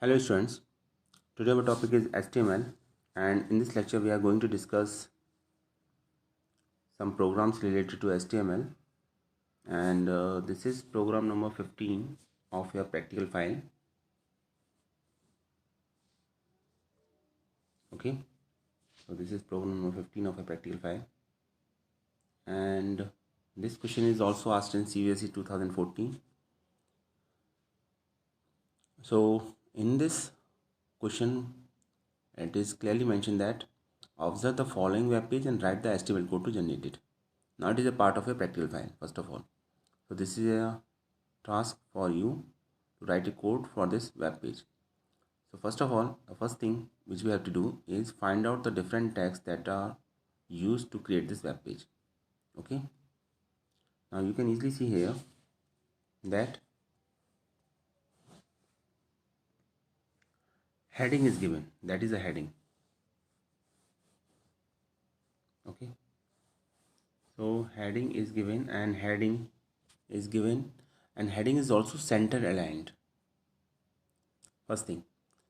Hello students, today our topic is HTML and in this lecture we are going to discuss some programs related to HTML and this is program number 15 of your practical file. Okay, so this is program number 15 of a practical file and this question is also asked in CBSE 2014. So in this question it is clearly mentioned that observe the following web page and write the HTML code to generate it. Now it is a part of a practical file first of all. So this is a task for you to write a code for this web page. So first of all, the first thing which we have to do is find out the different tags that are used to create this web page. Okay. Now you can easily see here that heading is given. That is a heading. Okay. So heading is given and heading is also center aligned. First thing.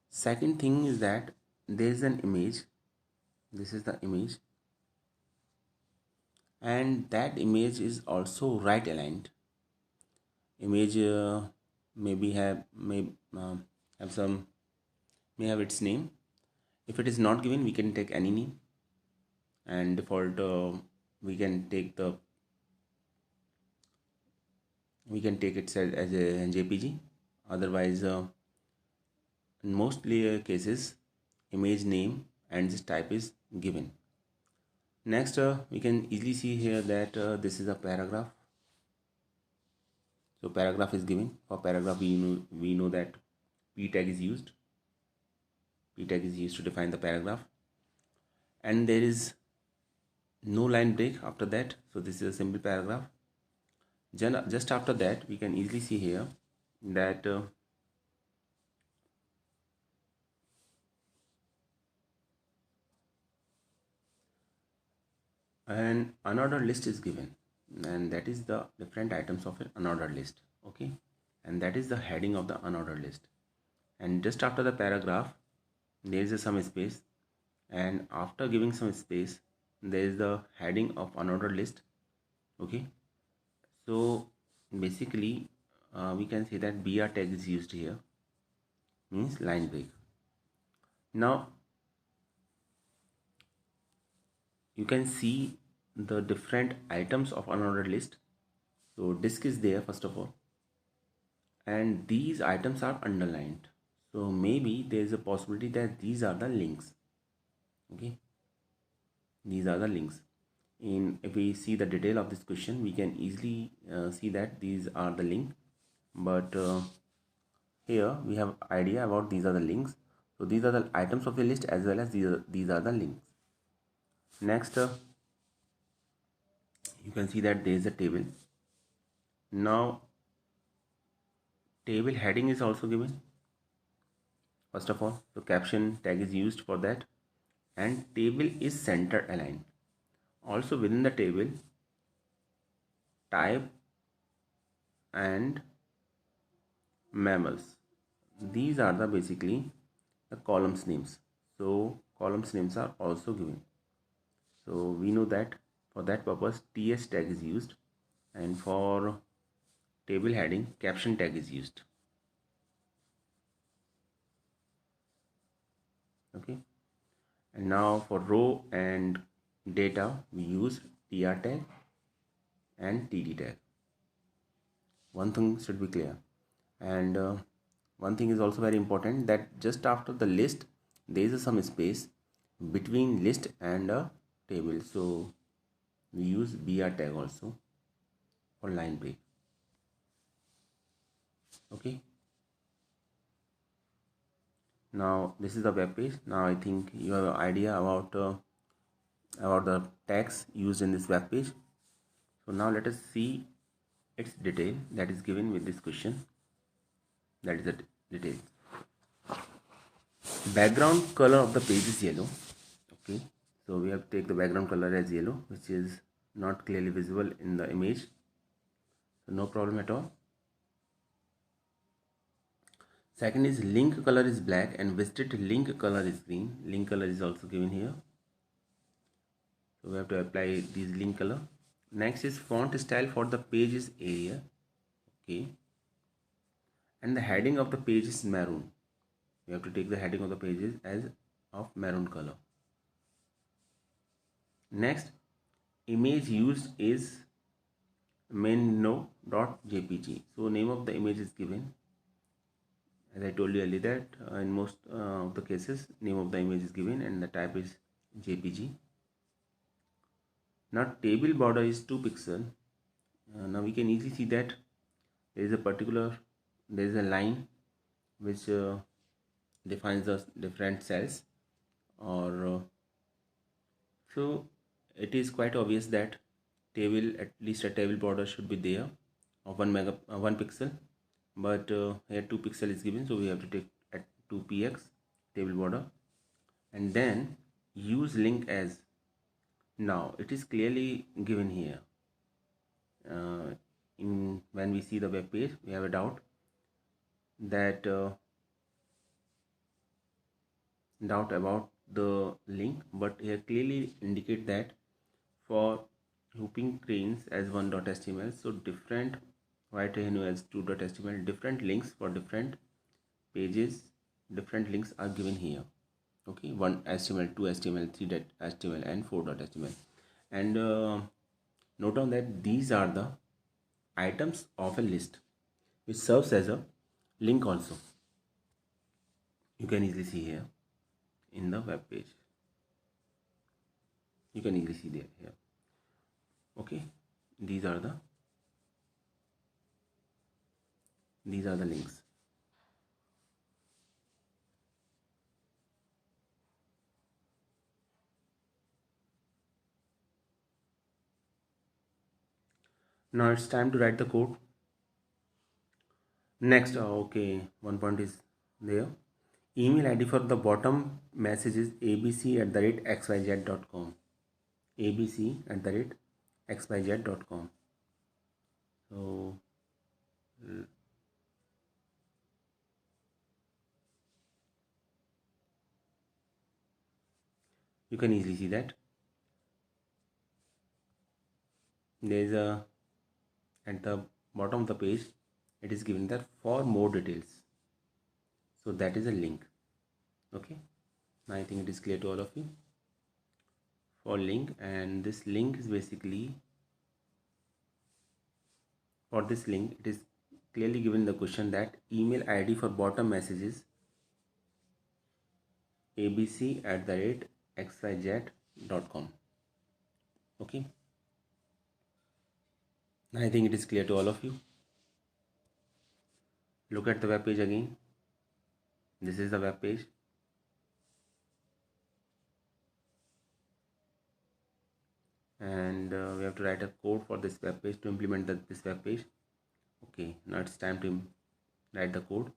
Second thing is that there is an image. This is the image. And that image is also right aligned. Image maybe have its name. If it is not given, we can take any name, and default we can take it as a JPG. Otherwise, in mostly cases, image name and this type is given. Next, we can easily see here that this is a paragraph. So paragraph is given. For paragraph, we know that p tag is used. P tag is used to define the paragraph, and there is no line break after that. So this is a simple paragraph. Just after that, we can easily see here that an unordered list is given, and that is the different items of an unordered list. Okay, and that is the heading of the unordered list. And just after the paragraph, there is some space, and after giving some space, there is the heading of unordered list. Okay, so basically we can say that BR tag is used here, means line break. Now you can see the different items of unordered list. So disk is there first of all, and these items are underlined. So maybe there is a possibility that these are the links. Okay, these are the links. If we see the detail of this question, we can easily see that these are the link, but here we have idea about these are the links. So these are the items of the list as well as these are the links. Next, you can see that there is a table. Now table heading is also given first of all. So caption tag is used for that, and table is center aligned. Also within the table, type and mammals, these are the basically the columns names. So columns names are also given. So we know that for that purpose ts tag is used, and for table heading caption tag is used. Okay, and now for row and data we use tr tag and td tag. One thing should be clear, and one thing is also very important, that just after the list there is some space between list and a table. So we use br tag also for line break. Okay, now this is the web page. Now I think you have an idea about the tags used in this web page. So now let us see its detail that is given with this question. That is the detail. Background color of the page is yellow. Okay, so we have to take the background color as yellow, which is not clearly visible in the image. So no problem at all. Second is link color is black and visited link color is green. Link color is also given here. So we have to apply this link color. Next is font style for the page is area. Okay. And the heading of the page is maroon. We have to take the heading of the pages as of maroon color. Next, image used is menno.jpg. So name of the image is given. As I told you earlier that in most of the cases name of the image is given and the type is JPG. Now table border is 2 pixel. Now we can easily see that there is a line which defines the different cells, or so it is quite obvious that at least a table border should be there of 1 pixel, but here 2 pixel is given, so we have to take at 2px table border and then use link as. Now it is clearly given here. When we see the web page, we have a doubt about the link, but here clearly indicate that for whooping cranes as 1.html, so different white rhino as 2.html, different links for different pages, different links are given here. Okay, 1 HTML, 2 HTML, 3 HTML and 4.html. And note down that these are the items of a list which serves as a link also. You can easily see here in the web page. You can easily see there here. Okay, these are the links. Now it's time to write the code. Next, okay, one point is there. Email ID for the bottom message is abc@xyz.com. abc@xyz.com. So you can easily see that there is a, at the bottom of the page it is given that for more details, so that is a link. Okay, now I think it is clear to all of you for link, and this link is basically, for this link it is clearly given the question that email ID for bottom messages abc@xyz.com. okay, I think it is clear to all of you. Look at the web page again. This is the web page. And we have to write a code for this web page to implement this web page. Okay, now it's time to write the code.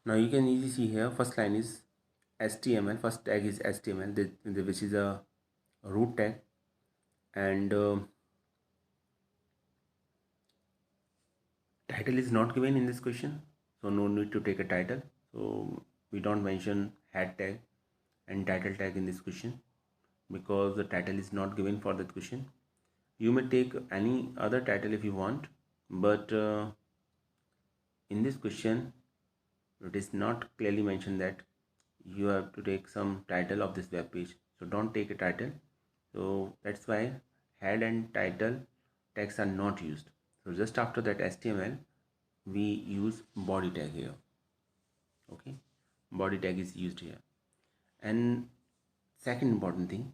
Now you can easily see here, first line is HTML, first tag is HTML, which is a root tag, and title is not given in this question, so no need to take a title. So we don't mention head tag and title tag in this question because the title is not given for that question. You may take any other title if you want, but in this question it is not clearly mentioned that you have to take some title of this web page, so don't take a title. So that's why head and title tags are not used. So just after that HTML we use body tag here. Okay, body tag is used here. And second important thing,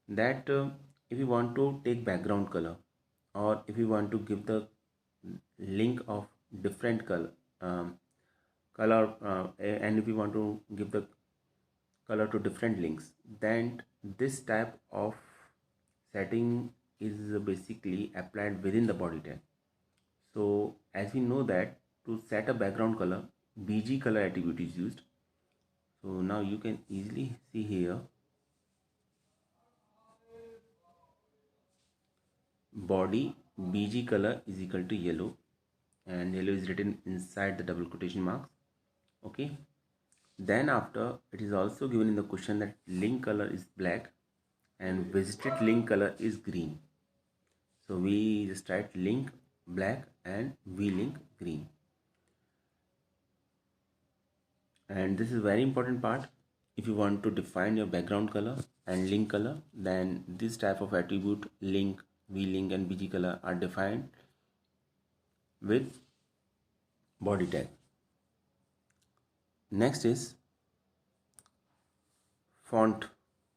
that if you want to take background color, or if you want to give the link of different color, and if you want to give the color to different links, then this type of setting is basically applied within the body tag. So as we know that to set a background color, bg color attribute is used. So now you can easily see here body bg color is equal to yellow, and yellow is written inside the double quotation marks. Okay, then after it is also given in the question that link color is black and visited link color is green. So we just write link black and v link green. And this is very important part. If you want to define your background color and link color, then this type of attribute link, v link and bg color are defined with body tag. Next is font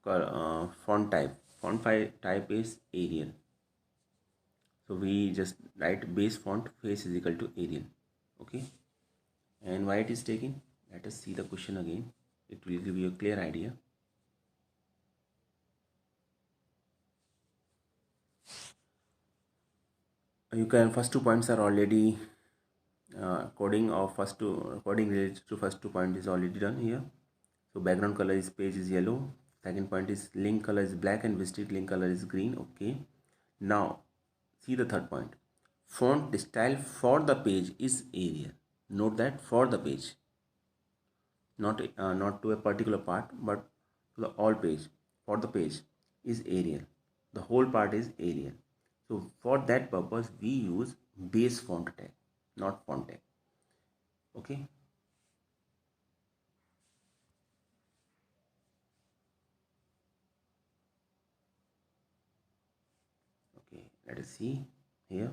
type. Type is Arial. So we just write base font face is equal to Arial. Okay, and why it is taken? Let us see the question again. It will give you a clear idea. You can, first 2 points are already coding related to first 2 points is already done here. So background color is page is yellow. Second point is link color is black and visited link color is green. Okay, now see the third point. Font style for the page is Arial. Note that for the page, not to a particular part, but to the all page. For the page is Arial. The whole part is Arial. So for that purpose, we use base font tag, not font tag. Okay. Okay. Let us see here.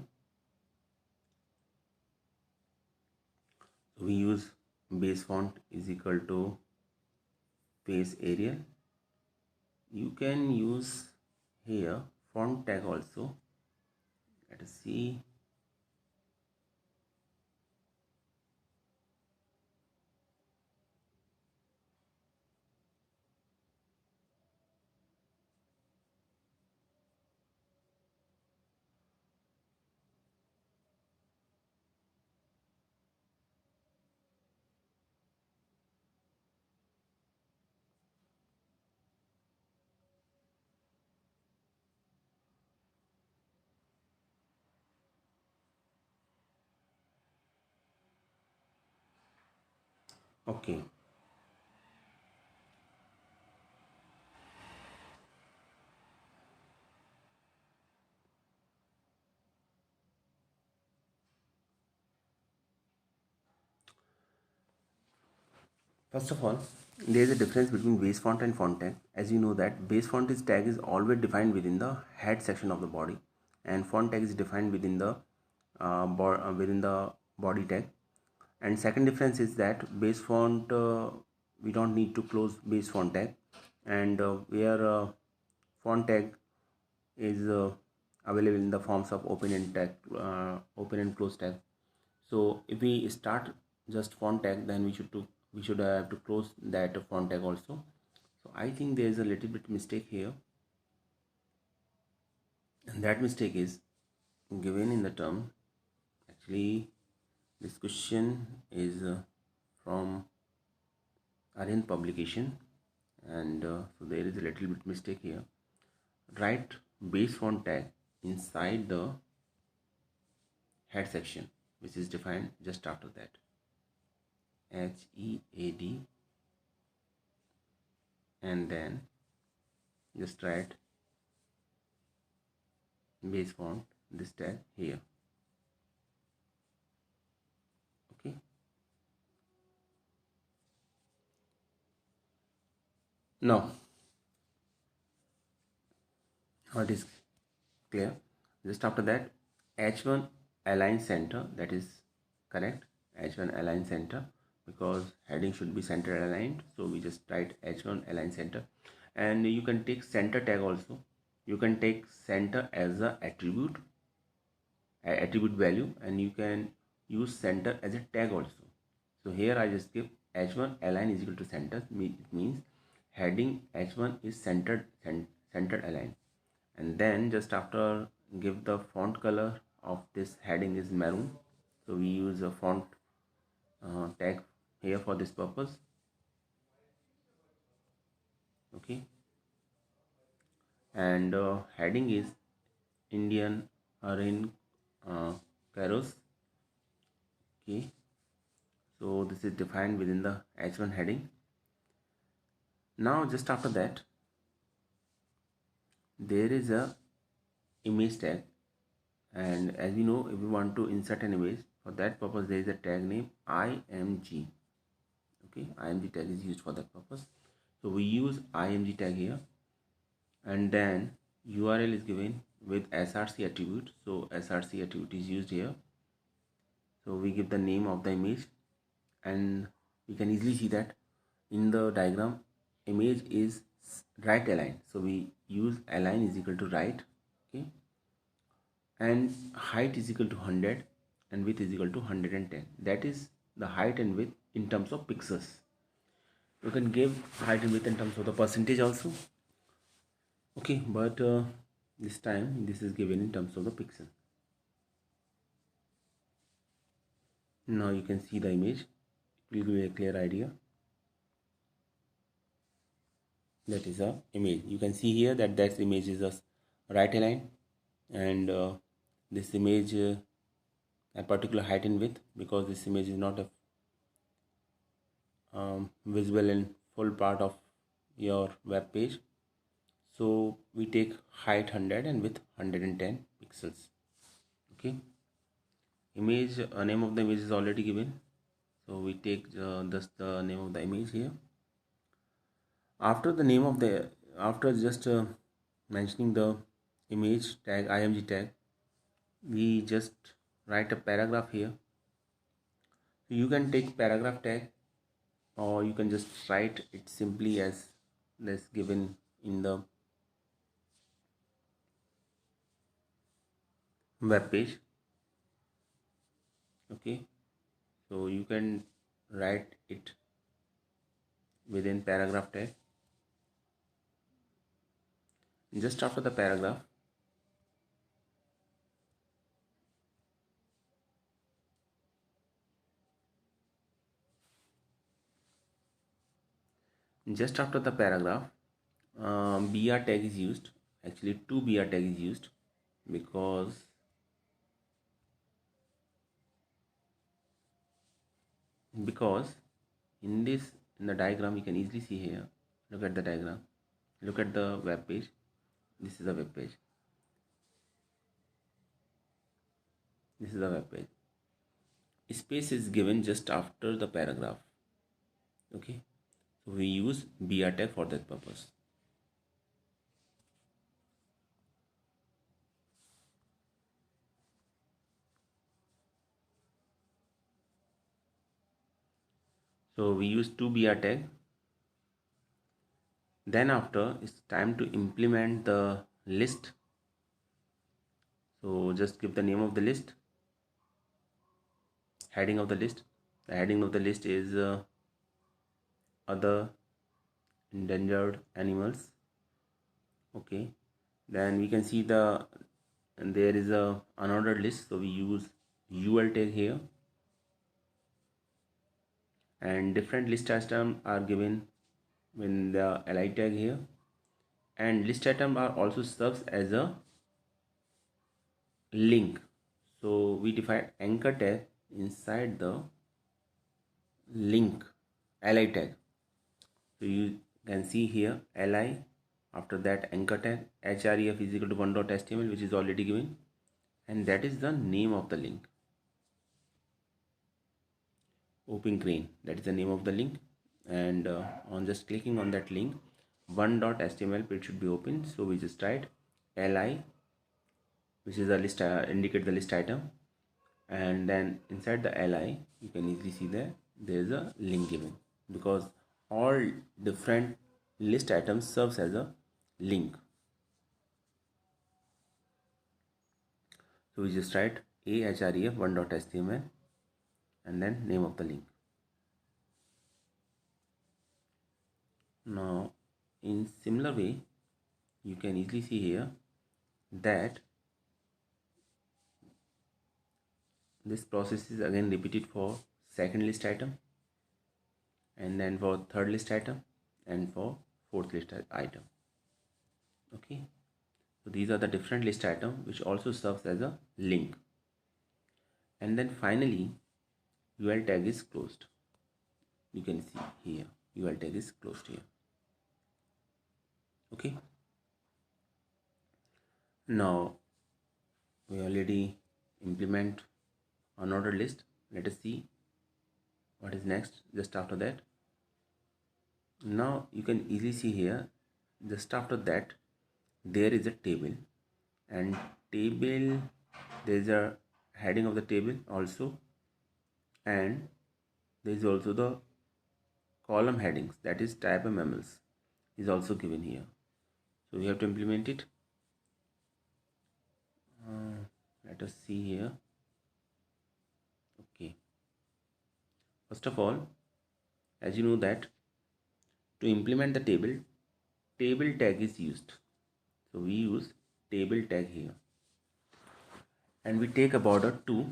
We use base font is equal to base Arial. You can use here font tag also. Let us see. Okay. First of all, there is a difference between base font and font tag. As you know that base font is tag is always defined within the head section of the body, and font tag is defined within the within the body tag. And second difference is that base font we don't need to close base font tag, and where font tag is available in the forms of open and close tag. So if we start just font tag, then we should have to close that font tag also. So I think there is a little bit mistake here, and that mistake is given in the term. Actually, this question is from Aryan publication, and so there is a little bit mistake here. Write base font tag inside the head section, which is defined just after that. HEAD, and then just write base font this tag here. Okay, now it is clear. Just after that, H1 align center, that is correct. H1 align center, because heading should be center aligned, so we just write H1 align center. And you can take center tag also. You can take center as a attribute value, and you can use center as a tag also. So here I just give H1 align is equal to center. It means heading H1 is centered align. And then just after, give the font color of this heading is maroon, so we use a font tag here for this purpose. Okay, and heading is Indian are in Kairos. Okay, so this is defined within the H1 heading. Now just after that there is a image tag, and as we know, if we want to insert an image, for that purpose there is a tag name img. Okay, img tag is used for that purpose, so we use img tag here, and then url is given with src attribute. So src attribute is used here, so we give the name of the image, and we can easily see that in the diagram image is right aligned, so we use align is equal to right. Okay, and height is equal to 100 and width is equal to 110. That is the height and width in terms of pixels. You can give height and width in terms of the percentage also. Okay, but this time this is given in terms of the pixel. Now you can see the image. It will give you a clear idea. That is a image. You can see here that image is a right align, and this image a particular height and width, because this image is not a visible in full part of your web page. So we take height 100 and width 110 pixels. Okay, image name of the image is already given, so we take just the name of the image here. After the name of the, after just mentioning the image tag img tag, we just write a paragraph here. So you can take paragraph tag, or you can just write it simply as this given in the web page. Okay, so you can write it within paragraph tag. Just after the paragraph, br tag is used. Actually two br tag is used, because in the diagram you can easily see here. Look at the diagram, look at the web page. This is the web page, this is the web page. Space is given just after the paragraph. Okay, so we use br tag for that purpose. So we use two br tag. Then after it's time to implement the list. So just give the name of the list, heading of the list. The heading of the list is other endangered animals. Okay, then we can see and there is a unordered list, so we use ul tag here, and different list items are given in the li tag here, and list item are also serves as a link. So we define anchor tag inside the link li tag. So you can see here li, after that anchor tag href is equal to 1.html, which is already given, and that is the name of the link. Open crane, that is the name of the link, and on just clicking on that link, 1.html page should be open. So we just write li, which is the list, indicate the list item, and then inside the li you can easily see that there is a link given, because all different list items serves as a link. So we just write ahref 1.html and then name of the link. Now in similar way you can easily see here that this process is again repeated for second list item, and then for third list item, and for fourth list item. Okay, So these are the different list items which also serves as a link. And then finally UL tag is closed. You can see here UL tag is closed here. Okay, now we already implement unordered list. Let us see what is next just after that. Now you can easily see here just after that there is a table, and table there is a heading of the table also, and there is also the column headings, that is type MMLs is also given here. So we have to implement it. Let us see here. Okay, first of all, as you know that to implement the table tag is used. So we use table tag here, and we take a border 2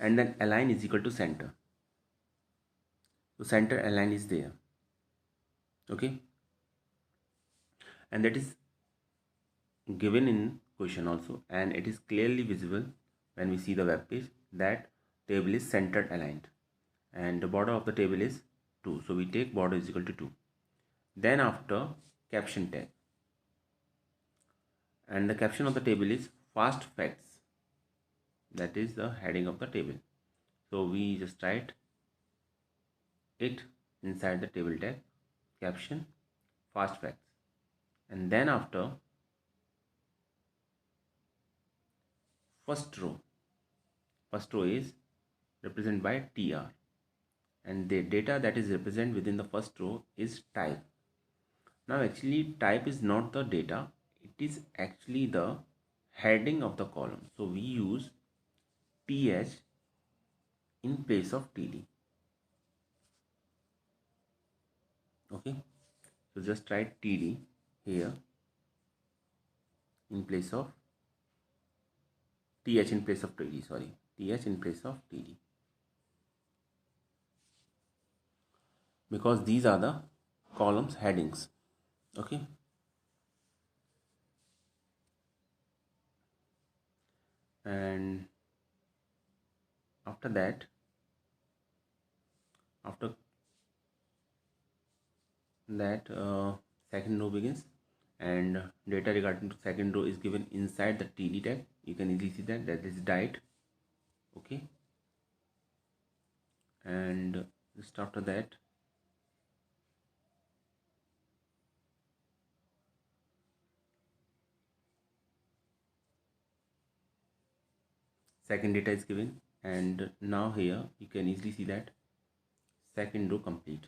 and then align is equal to center. So center align is there. Okay, and that is given in question also, and it is clearly visible when we see the web page that table is centered aligned, and the border of the table is 2. So we take border is equal to 2. Then after caption tag, and the caption of the table is fast facts, that is the heading of the table. So we just write it inside the table tag, caption fast facts, and then after first row is represented by TR, and the data that is represented within the first row is type. Now actually type is not the data, it is actually the heading of the column. So we use TH in place of TD. Okay, so just write TD here in place of TH in place of TD, sorry, TH in place of TD, because these are the columns headings. Okay, and after that, after that second row begins, and data regarding to second row is given inside the TD tag. You can easily see that is diet. Okay, and just after that second data is given, and now here you can easily see that second row complete.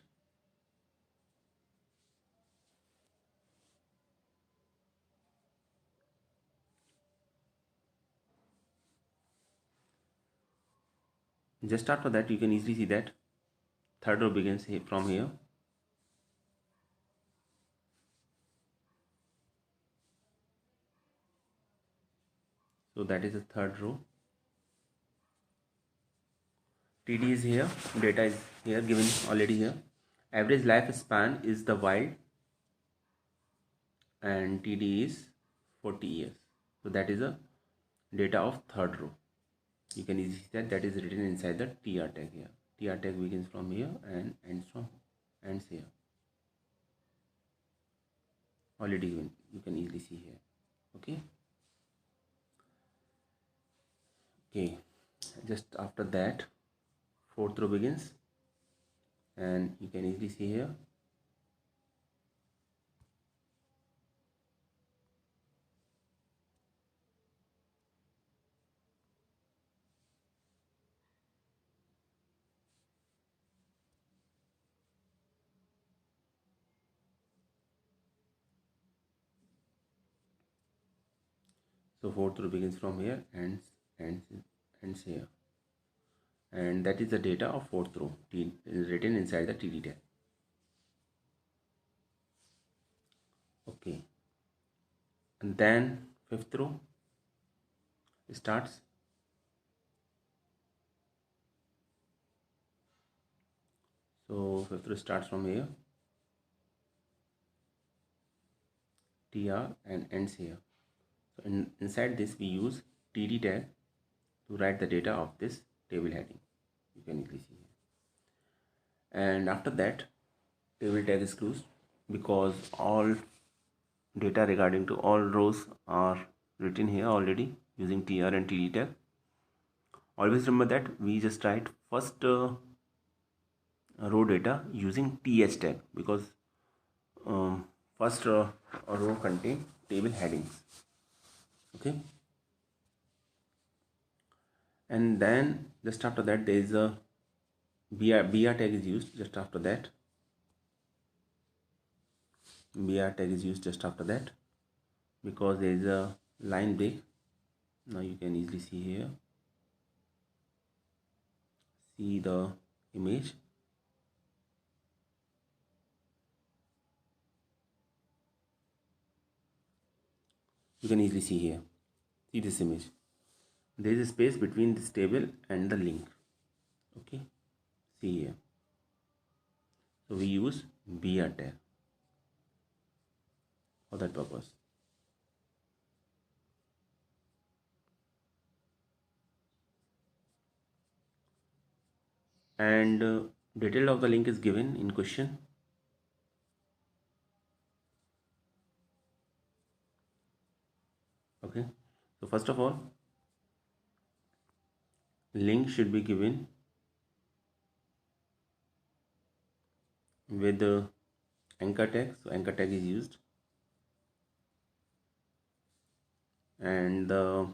Just after that you can easily see that third row begins from here. So that is the third row. TD is here, data is here given already here. Average lifespan is the wild, and TD is 40 years. So that is the data of third row. You can easily see that is written inside the TR tag here. TR tag begins from here and ends here. Already given, you can easily see here. Okay. Okay. Just after that, fourth row begins, and you can easily see here. So fourth row begins from here and ends here, and that is the data of fourth row is written inside the TD tag. Okay, and then fifth row starts. So fifth row starts from here, tr and ends here. So inside this we use td tag to write the data of this table heading. You can easily see here. And after that, table tag is closed because all data regarding to all rows are written here already using tr and td tag. Always remember that we just write first row data using th tag because first row contain table headings. Okay, and then just after that there is a br tag is used just after that. Br tag is used just after that because there is a line break. Now you can easily see here, see the image. You can easily see here, see this image. There is a space between this table and the link. Okay, see here. So we use br tag for that purpose. And detail of the link is given in question. Okay, so first of all, link should be given with the anchor tag. So anchor tag is used, and the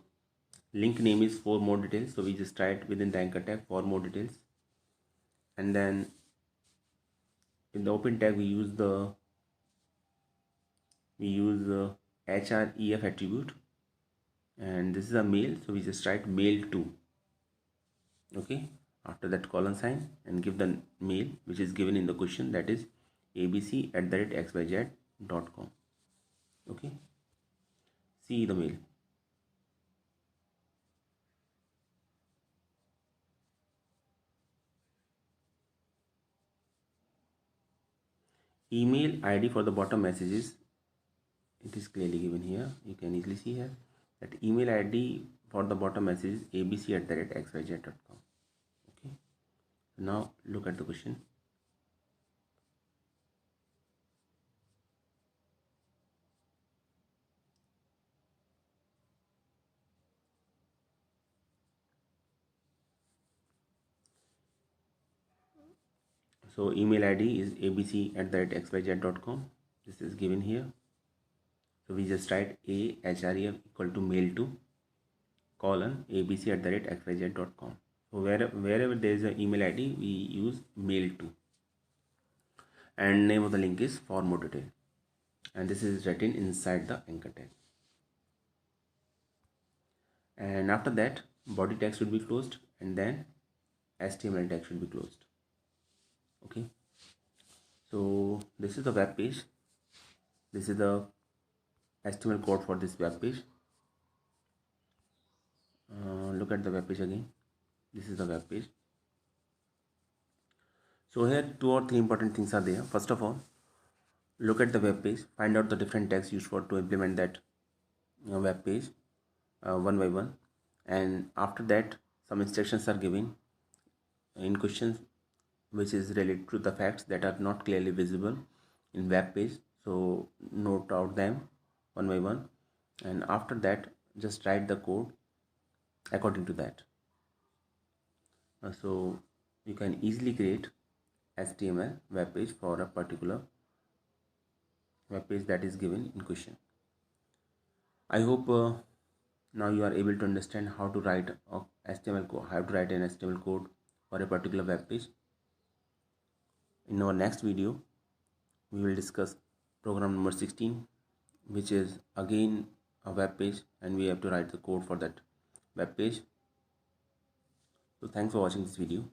link name is for more details, so we just write within the anchor tag for more details. And then in the open tag we use href attribute, and this is a mail, so we just write mail to. Okay, after that colon sign and give the mail which is given in the question, that is abc@xyz.com. okay, see the mail. Email id for the bottom messages, it is clearly given here. You can easily see here that email id for the bottom message is abc@xyz.com. okay, now look at the question. So email id is abc@xyz.com. this is given here. So we just write href equal to mail to colon abc@xyz.com. So wherever there is an email id, we use mail to, and name of the link is for more detail, and this is written inside the anchor tag. And after that, body tag should be closed, and then HTML tag should be closed. Okay, so this is the web page. This is the HTML code for this web page. Look at the web page again. This is the web page. So here 2 or 3 important things are there. First of all, look at the web page, find out the different tags used for to implement that web page one by one, and after that some instructions are given in questions which is related to the facts that are not clearly visible in web page. So note out them one by one, and after that just write the code according to that. So you can easily create HTML web page for a particular web page that is given in question. I hope now you are able to understand how to write a HTML code, how to write an HTML code for a particular web page. In our next video, we will discuss program number 16, which is again a web page, and we have to write the code for that web page. So thanks for watching this video.